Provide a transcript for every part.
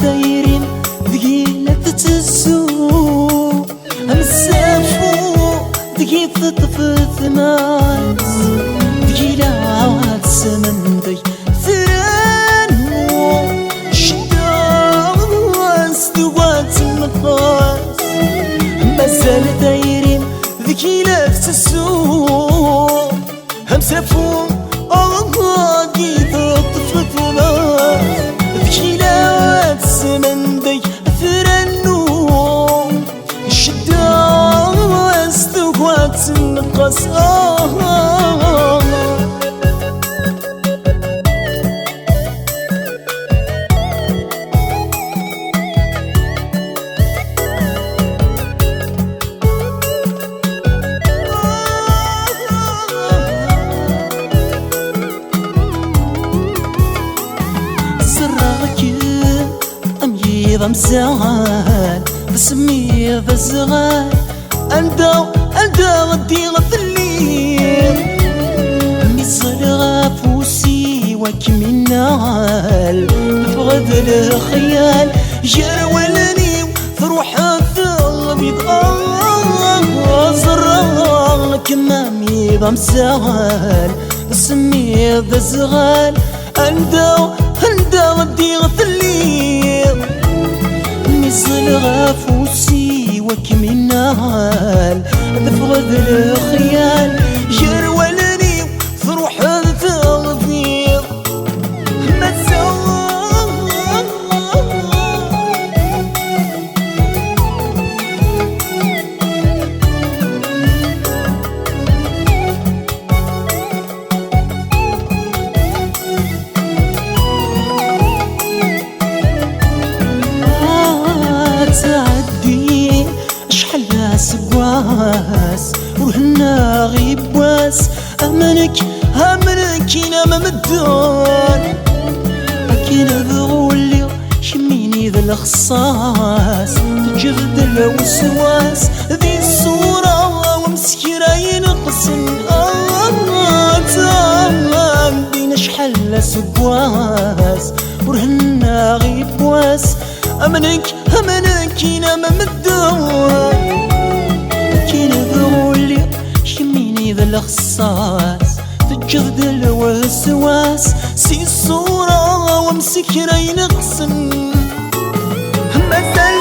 دايرين ثقيلة تتزو مسافو ثقيل تطفث ناس ثقيلة عواد سمن دي ثرانو شداس دوات النفاس مازال دايرين ثقيلة تتزو مسافو ثقيل تطفث ناس ثقيلة سمن دي ثرانو شداس دوات النقص مزال بسمي بزغال أندا غدي غفليل ميزال غافوسي وكمنال فغد الخيال جرولني تروح الثلبيض زرال كمامي بمزال بسمي بزغال أندا غدي غفليل ميزال غافوسي وكمنال بفغد الخيال جرولني تروح التغفير تعدي شحال سواس وهنا غيب واس امنك انا ما مدون اكيد بغولي شميني ذا الخصاص تجبد الوسواس ذي الصورة ومسكرة ينقسم بين شحال سواس ورهنا غيب واس أمنك أنا ما مدون كينا بغولي شميني ذا الخصاص تجهد الوسواس سي الصورة ومسكرة ينقسم مثل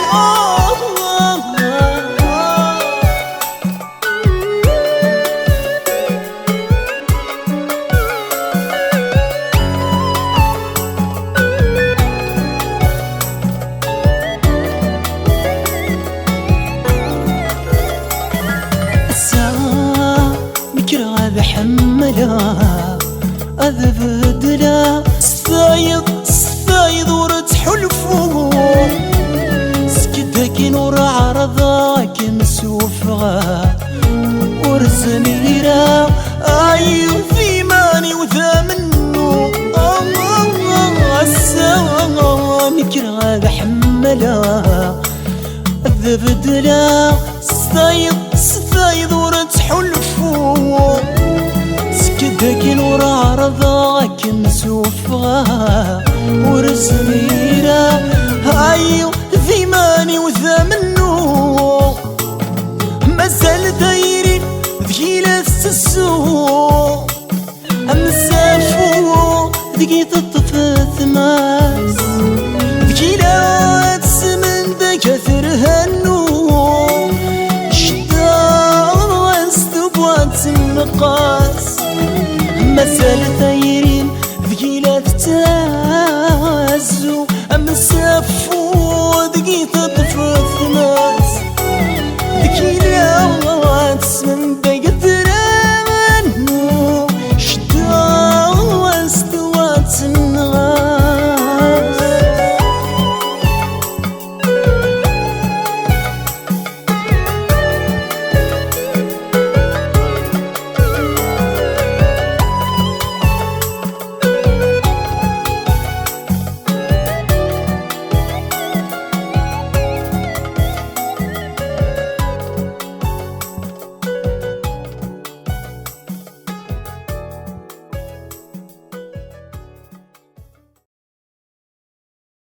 بحملها أذب دلا ستايض ورتحلفو سكتك نور عرضاك مسوفها ورزميرا أيو في ماني وثامنو السلام كرا بحملها أذب دلا ستايض ورتحلفو سكتك نور عرضاك مسوفها ورزميرا أيو ثيماني وثامنو مازال دايرين ذكيلة السوق أمسافو ذكي تطفث ماس ذكيلة سمن ذا كثر هنو شداس تبوات النقاس مازال